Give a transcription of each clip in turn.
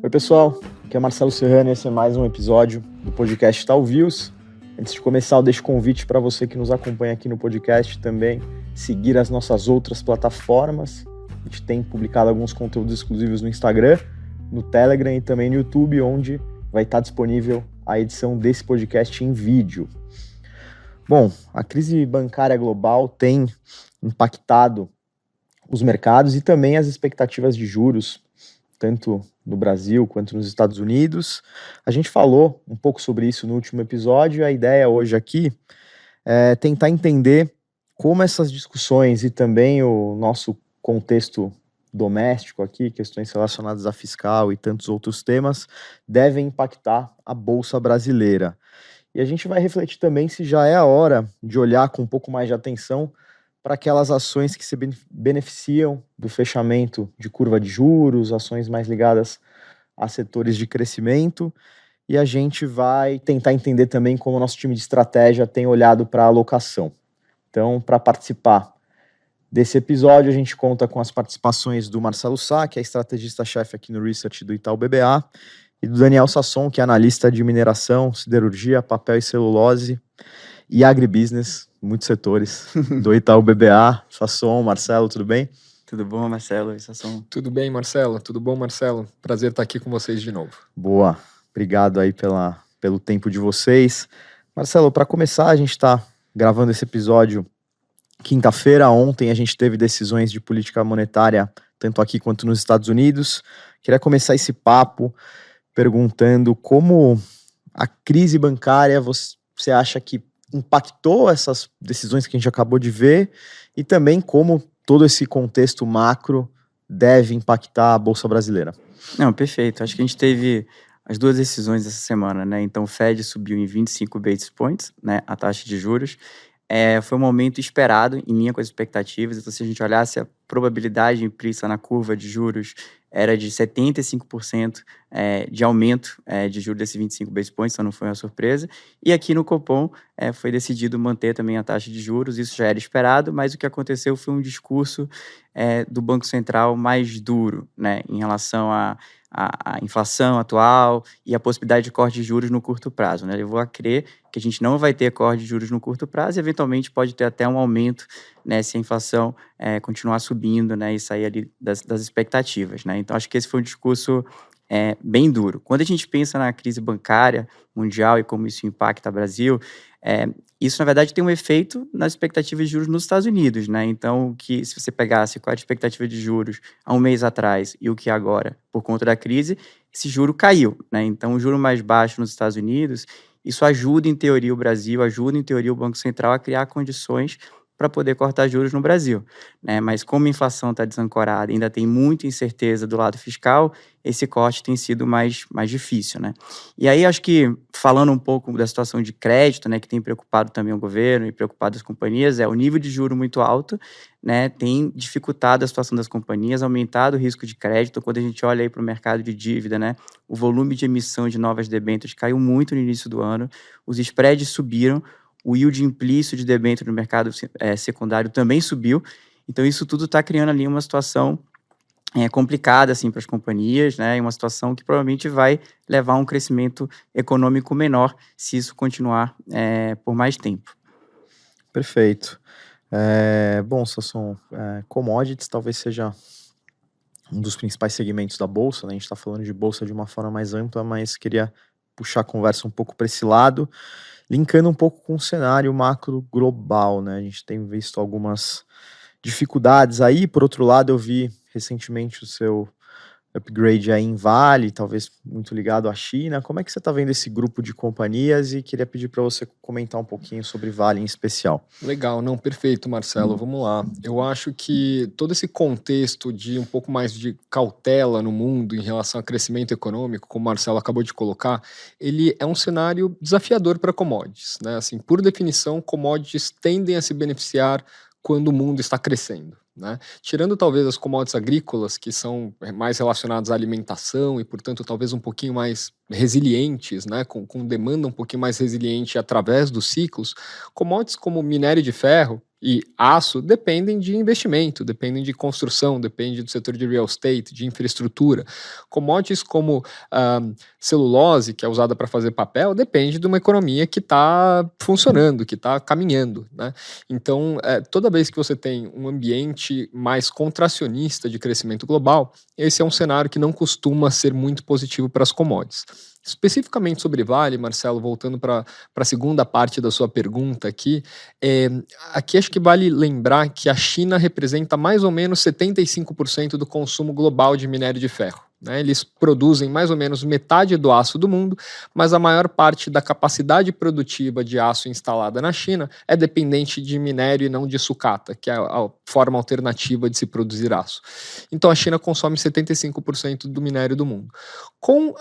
Oi pessoal, aqui é Marcelo Serrano e esse é mais um episódio do podcast Tal Views. Antes de começar, eu deixo convite para você que nos acompanha aqui no podcast também seguir as nossas outras plataformas. A gente tem publicado alguns conteúdos exclusivos no Instagram, no Telegram e também no YouTube, onde vai estar disponível a edição desse podcast em vídeo. Bom, a crise bancária global tem impactado os mercados e também as expectativas de juros, tanto no Brasil quanto nos Estados Unidos. A gente falou um pouco sobre isso no último episódio. A ideia hoje aqui é tentar entender como essas discussões e também o nosso contexto doméstico aqui, questões relacionadas à fiscal e tantos outros temas, devem impactar a Bolsa Brasileira. E a gente vai refletir também se já é a hora de olhar com um pouco mais de atenção para aquelas ações que se beneficiam do fechamento de curva de juros, ações mais ligadas a setores de crescimento, e a gente vai tentar entender também como o nosso time de estratégia tem olhado para a alocação. Então, para participar desse episódio, a gente conta com as participações do Marcelo Sá, que é estrategista-chefe aqui no Research do Itaú BBA, e do Daniel Sasson, que é analista de mineração, siderurgia, papel e celulose e agribusiness, muitos setores, do Itaú BBA. Sasson, Marcelo, tudo bem? Tudo bom, Marcelo e Sasson? Tudo bem, Marcelo? Tudo bom, Marcelo? Prazer estar aqui com vocês de novo. Boa, obrigado aí pelo tempo de vocês. Marcelo, para começar, a gente está gravando esse episódio quinta-feira. Ontem a gente teve decisões de política monetária, tanto aqui quanto nos Estados Unidos. Queria começar esse papo perguntando como a crise bancária você acha que impactou essas decisões que a gente acabou de ver e também como todo esse contexto macro deve impactar a Bolsa Brasileira. Não, perfeito. Acho que a gente teve as duas decisões essa semana, né? Então, o Fed subiu em 25 basis points, né, a taxa de juros. Foi um momento esperado, em linha com as expectativas. Então, se a gente olhasse a probabilidade implícita na curva de juros, era de 75% de aumento de juros desses 25 basis points, então não foi uma surpresa. E aqui no Copom foi decidido manter também a taxa de juros, isso já era esperado, mas o que aconteceu foi um discurso do Banco Central mais duro, né, em relação à inflação atual e a possibilidade de corte de juros no curto prazo, né? Levou a crer que a gente não vai ter corte de juros no curto prazo e, eventualmente, pode ter até um aumento, né, se a inflação continuar subindo, né, e sair ali das expectativas, né? Então, acho que esse foi um discurso bem duro. Quando a gente pensa na crise bancária mundial e como isso impacta o Brasil, isso, na verdade, tem um efeito nas expectativas de juros nos Estados Unidos, né? Então, se você pegasse qual a expectativa de juros há um mês atrás e o que é agora, por conta da crise, esse juro caiu, né? Então, o juro mais baixo nos Estados Unidos, isso ajuda, em teoria, o Brasil, ajuda, em teoria, o Banco Central a criar condições para poder cortar juros no Brasil, né? Mas como a inflação está desancorada, ainda tem muita incerteza do lado fiscal, esse corte tem sido mais difícil, né? E aí, acho que, falando um pouco da situação de crédito, né, que tem preocupado também o governo e preocupado as companhias, o nível de juro muito alto, né, tem dificultado a situação das companhias, aumentado o risco de crédito. Quando a gente olha aí para o mercado de dívida, né, o volume de emissão de novas debêntures caiu muito no início do ano, os spreads subiram, o yield implícito de debênture no mercado secundário também subiu. Então, isso tudo está criando ali uma situação complicada assim, para as companhias, né? E uma situação que provavelmente vai levar a um crescimento econômico menor se isso continuar por mais tempo. Perfeito. Bom, Sasson, commodities talvez seja um dos principais segmentos da Bolsa, né? A gente está falando de Bolsa de uma forma mais ampla, mas queria puxar a conversa um pouco para esse lado, linkando um pouco com o cenário macro global, né? A gente tem visto algumas dificuldades aí. Por outro lado, eu vi recentemente o seu upgrade aí em Vale, talvez muito ligado à China. Como é que você está vendo esse grupo de companhias? E queria pedir para você comentar um pouquinho sobre Vale em especial. Legal, não, perfeito, Marcelo, vamos lá. Eu acho que todo esse contexto de um pouco mais de cautela no mundo em relação ao crescimento econômico, como o Marcelo acabou de colocar, ele é um cenário desafiador para commodities, né? Assim, por definição, commodities tendem a se beneficiar quando o mundo está crescendo, né? Tirando talvez as commodities agrícolas, que são mais relacionadas à alimentação e, portanto, talvez um pouquinho mais resilientes, né? com demanda um pouquinho mais resiliente através dos ciclos, commodities como minério de ferro, e aço dependem de investimento, dependem de construção, dependem do setor de real estate, de infraestrutura. Commodities como celulose, que é usada para fazer papel, depende de uma economia que está funcionando, que está caminhando, né? Então, toda vez que você tem um ambiente mais contracionista de crescimento global, esse é um cenário que não costuma ser muito positivo para as commodities. Especificamente sobre Vale, Marcelo, voltando para a segunda parte da sua pergunta aqui, aqui acho que vale lembrar que a China representa mais ou menos 75% do consumo global de minério de ferro. Né? Eles produzem mais ou menos metade do aço do mundo, mas a maior parte da capacidade produtiva de aço instalada na China é dependente de minério e não de sucata, que é a forma alternativa de se produzir aço. Então a China consome 75% do minério do mundo. Com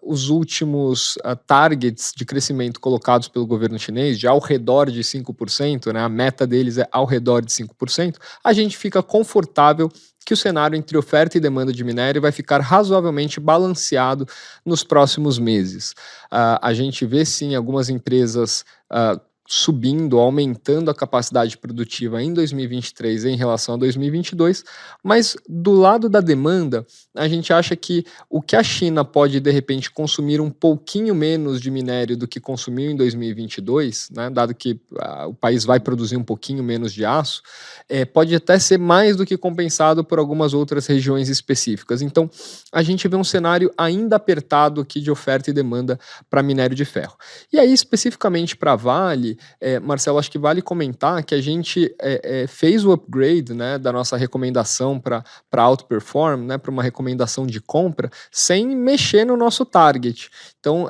os últimos targets de crescimento colocados pelo governo chinês, de ao redor de 5%, né, a meta deles é ao redor de 5%, a gente fica confortável que o cenário entre oferta e demanda de minério vai ficar razoavelmente balanceado nos próximos meses. A gente vê, sim, algumas empresas subindo, aumentando a capacidade produtiva em 2023 em relação a 2022, mas do lado da demanda, a gente acha que o que a China pode, de repente, consumir um pouquinho menos de minério do que consumiu em 2022, né, dado que o país vai produzir um pouquinho menos de aço, pode até ser mais do que compensado por algumas outras regiões específicas. Então, a gente vê um cenário ainda apertado aqui de oferta e demanda para minério de ferro. E aí, especificamente para Vale, Marcelo, acho que vale comentar que a gente fez o upgrade, né, da nossa recomendação para outperform, né, para uma recomendação de compra, sem mexer no nosso target. Então,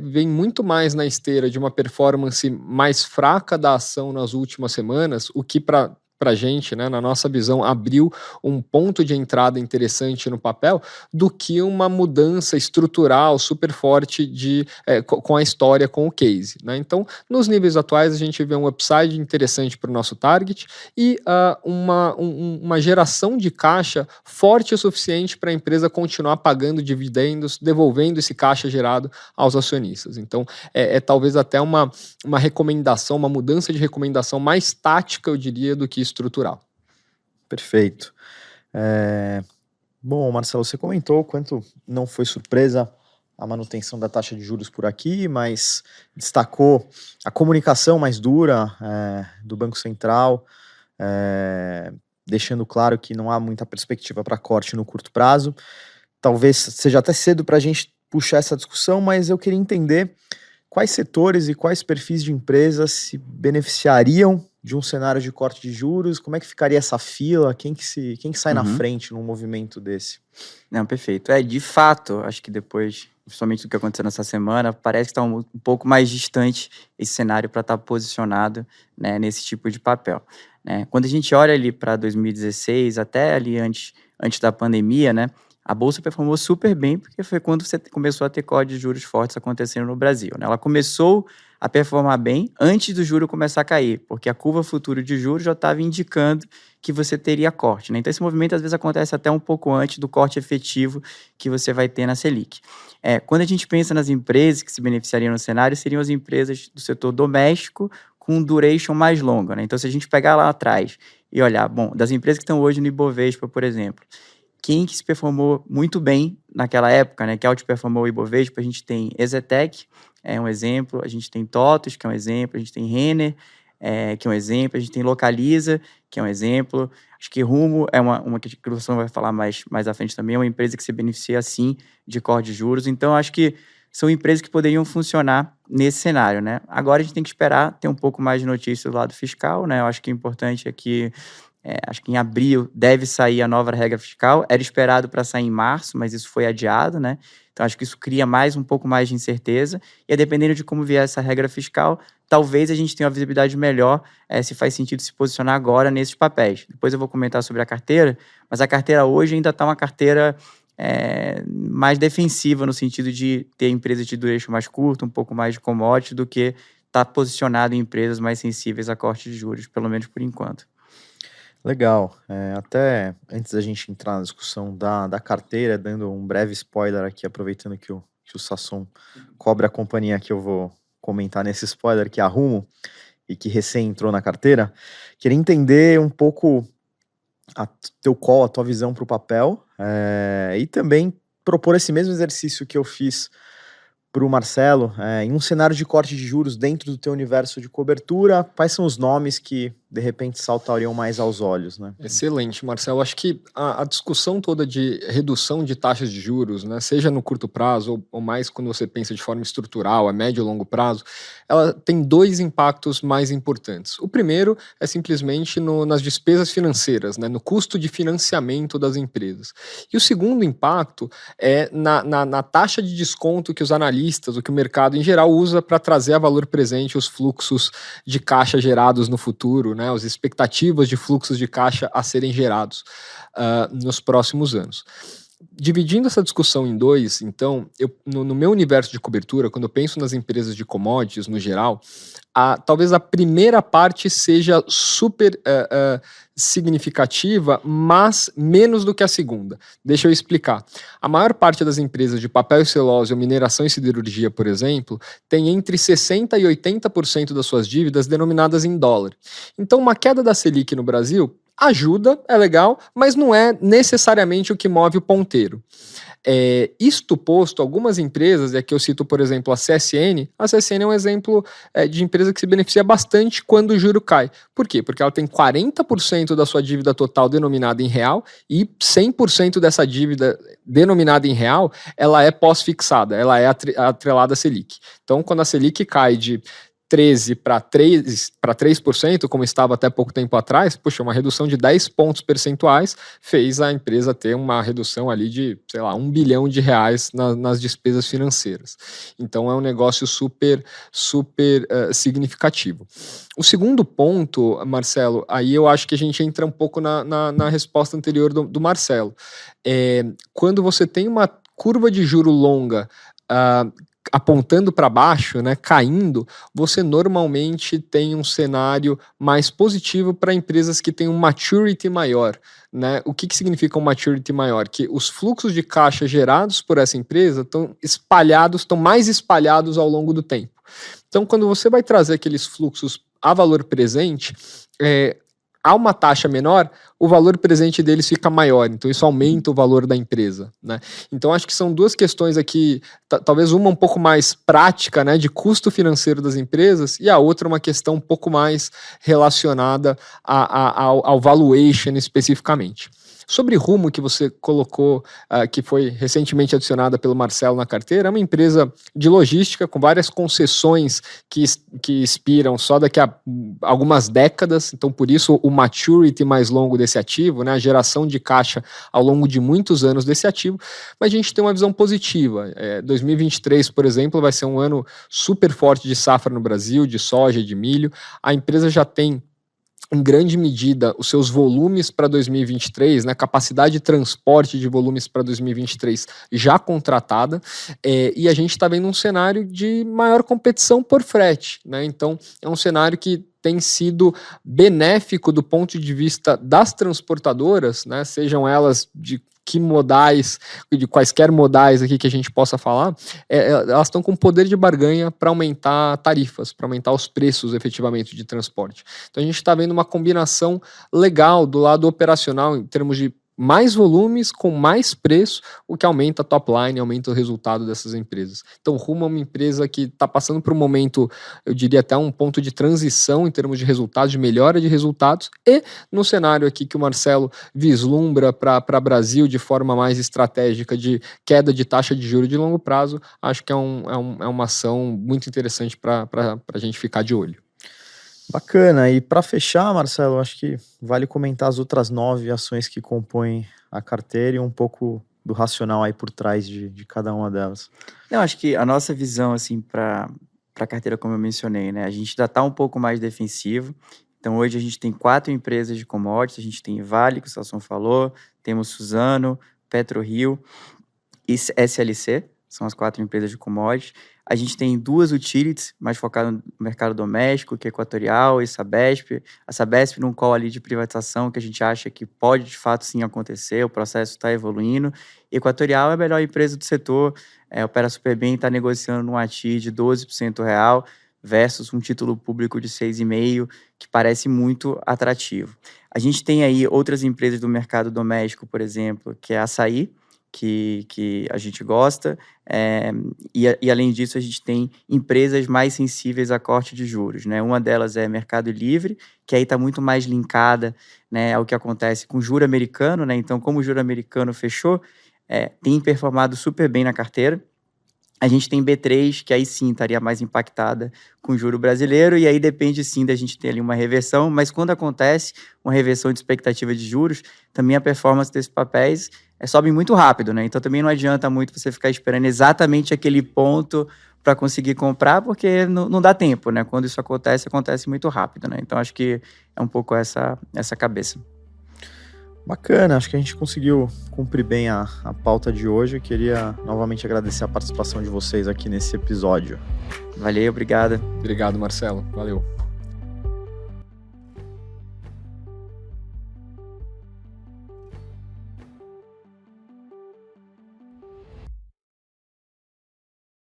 vem muito mais na esteira de uma performance mais fraca da ação nas últimas semanas, o que para a gente, né, na nossa visão, abriu um ponto de entrada interessante no papel, do que uma mudança estrutural super forte com a história, com o case. Né? Então, nos níveis atuais, a gente vê um upside interessante para o nosso target e uma geração de caixa forte o suficiente para a empresa continuar pagando dividendos, devolvendo esse caixa gerado aos acionistas. Então, talvez até uma recomendação, uma mudança de recomendação mais tática, eu diria, do que estrutural. Perfeito. Bom, Marcelo, você comentou quanto não foi surpresa a manutenção da taxa de juros por aqui, mas destacou a comunicação mais dura do Banco Central, deixando claro que não há muita perspectiva para corte no curto prazo. Talvez seja até cedo para a gente puxar essa discussão, mas eu queria entender quais setores e quais perfis de empresas se beneficiariam de um cenário de corte de juros, como é que ficaria essa fila, quem que sai na frente num movimento desse? Não, perfeito. De fato, acho que depois, principalmente do que aconteceu nessa semana, parece que está um pouco mais distante esse cenário para estar posicionado, né, nesse tipo de papel. Né? Quando a gente olha ali para 2016, até ali antes da pandemia, né, a Bolsa performou super bem, porque foi quando você começou a ter corte de juros fortes acontecendo no Brasil. Né? Ela começou a performar bem antes do juro começar a cair, porque a curva futura de juros já estava indicando que você teria corte. Né? Então, esse movimento, às vezes, acontece até um pouco antes do corte efetivo que você vai ter na Selic. Quando a gente pensa nas empresas que se beneficiariam no cenário, seriam as empresas do setor doméstico com duration mais longa. Né? Então, se a gente pegar lá atrás e olhar, bom, das empresas que estão hoje no Ibovespa, por exemplo, quem que se performou muito bem naquela época, né, que outperformou o Ibovespa, a gente tem Exetec, é um exemplo, a gente tem TOTVS, que é um exemplo, a gente tem Renner, que é um exemplo, a gente tem Localiza, que é um exemplo, acho que Rumo é uma que o Luciano vai falar mais à frente também, é uma empresa que se beneficia, sim, de corte de juros, então acho que são empresas que poderiam funcionar nesse cenário, né? Agora a gente tem que esperar ter um pouco mais de notícia do lado fiscal, né? Eu acho que o importante é que acho que em abril deve sair a nova regra fiscal. Era esperado para sair em março, mas isso foi adiado, né? Então, acho que isso cria um pouco mais de incerteza. E, dependendo de como vier essa regra fiscal, talvez a gente tenha uma visibilidade melhor se faz sentido se posicionar agora nesses papéis. Depois eu vou comentar sobre a carteira, mas a carteira hoje ainda está uma carteira mais defensiva, no sentido de ter empresas de duration mais curto, um pouco mais de commodity, do que estar posicionado em empresas mais sensíveis a corte de juros, pelo menos por enquanto. Legal, até antes da gente entrar na discussão da carteira, dando um breve spoiler aqui, aproveitando que o Sasson cobre a companhia que eu vou comentar nesse spoiler, que é a Rumo, e que recém entrou na carteira, queria entender um pouco teu call, a tua visão para o papel, e também propor esse mesmo exercício que eu fiz para o Marcelo, em um cenário de corte de juros dentro do teu universo de cobertura, quais são os nomes que de repente saltariam mais aos olhos, né? Excelente, Marcelo. Acho que a discussão toda de redução de taxas de juros, né, seja no curto prazo ou mais quando você pensa de forma estrutural, a médio e longo prazo, ela tem dois impactos mais importantes. O primeiro é simplesmente nas despesas financeiras, né, no custo de financiamento das empresas. E o segundo impacto é na taxa de desconto que os analistas, ou que o mercado em geral usa para trazer a valor presente os fluxos de caixa gerados no futuro, né, as expectativas de fluxos de caixa a serem gerados nos próximos anos. Dividindo essa discussão em dois, então, no meu universo de cobertura, quando eu penso nas empresas de commodities no geral, talvez a primeira parte seja super significativa, mas menos do que a segunda. Deixa eu explicar. A maior parte das empresas de papel e celulose ou mineração e siderurgia, por exemplo, tem entre 60% e 80% das suas dívidas denominadas em dólar. Então, uma queda da Selic no Brasil ajuda, é legal, mas não é necessariamente o que move o ponteiro. Isto posto, algumas empresas, e aqui eu cito, por exemplo, a CSN é um exemplo de empresa que se beneficia bastante quando o juro cai. Por quê? Porque ela tem 40% da sua dívida total denominada em real e 100% dessa dívida denominada em real, ela é pós-fixada, ela é atrelada à Selic. Então, quando a Selic cai de 13 para 3%, como estava até pouco tempo atrás, puxa, uma redução de 10 pontos percentuais fez a empresa ter uma redução ali de, sei lá, R$1 bilhão nas despesas financeiras. Então é um negócio super significativo. O segundo ponto, Marcelo, aí eu acho que a gente entra um pouco na resposta anterior do Marcelo. Quando você tem uma curva de juro longa apontando para baixo, né, caindo, você normalmente tem um cenário mais positivo para empresas que têm um maturity maior. Né? O que significa um maturity maior? Que os fluxos de caixa gerados por essa empresa estão mais espalhados ao longo do tempo. Então, quando você vai trazer aqueles fluxos a valor presente, há uma taxa menor, o valor presente deles fica maior, então isso aumenta o valor da empresa, né? Então acho que são duas questões aqui, talvez uma um pouco mais prática, né, de custo financeiro das empresas, e a outra uma questão um pouco mais relacionada ao valuation especificamente. Sobre Rumo, que você colocou, que foi recentemente adicionada pelo Marcelo na carteira, é uma empresa de logística com várias concessões que expiram só daqui a algumas décadas, então por isso o maturity mais longo desse ativo, né, a geração de caixa ao longo de muitos anos desse ativo, mas a gente tem uma visão positiva. 2023, por exemplo, vai ser um ano super forte de safra no Brasil, de soja, de milho. A empresa já tem em grande medida, os seus volumes para 2023, né, capacidade de transporte de volumes para 2023 já contratada, e a gente está vendo um cenário de maior competição por frete, né? Então, é um cenário que tem sido benéfico do ponto de vista das transportadoras, né, sejam elas de que modais, de quaisquer modais aqui que a gente possa falar, elas estão com poder de barganha para aumentar tarifas, para aumentar os preços efetivamente de transporte. Então a gente está vendo uma combinação legal do lado operacional em termos de mais volumes com mais preço, o que aumenta a top line, aumenta o resultado dessas empresas. Então, Rumo é uma empresa que está passando por um momento, eu diria até um ponto de transição em termos de resultados, de melhora de resultados, e no cenário aqui que o Marcelo vislumbra para Brasil de forma mais estratégica de queda de taxa de juros de longo prazo, acho que é uma ação muito interessante para a gente ficar de olho. Bacana, e para fechar, Marcelo, acho que vale comentar as outras 9 ações que compõem a carteira e um pouco do racional aí por trás de cada uma delas. Eu acho que a nossa visão, assim, para a carteira, como eu mencionei, né, a gente ainda está um pouco mais defensivo. Então, hoje a gente tem 4 empresas de commodities, a gente tem Vale, que o Sasson falou, temos Suzano, PetroRio e SLC, são as 4 empresas de commodities. A gente tem 2 utilities, mais focadas no mercado doméstico, que é Equatorial e Sabesp. A Sabesp num call ali de privatização que a gente acha que pode, de fato, sim acontecer, o processo está evoluindo. Equatorial é a melhor empresa do setor, opera super bem, está negociando um ATI de 12% real. versus um título público de 6,5, que parece muito atrativo. A gente tem aí outras empresas do mercado doméstico, por exemplo, que é a Assaí, que a gente gosta, e além disso a gente tem empresas mais sensíveis a corte de juros, né? Uma delas é Mercado Livre, que aí está muito mais linkada, né, ao que acontece com o juro americano, né? Então, como o juro americano fechou, tem performado super bem na carteira. A gente tem B3, que aí sim estaria mais impactada com o juro brasileiro, e aí depende sim da gente ter ali uma reversão, mas quando acontece uma reversão de expectativa de juros, também a performance desses papéis sobe muito rápido, né? Então também não adianta muito você ficar esperando exatamente aquele ponto para conseguir comprar, porque não dá tempo, né? Quando isso acontece muito rápido, né? Então acho que é um pouco essa cabeça. Bacana, acho que a gente conseguiu cumprir bem a pauta de hoje. Eu queria novamente agradecer a participação de vocês aqui nesse episódio. Valeu, obrigado. Obrigado, Marcelo. Valeu.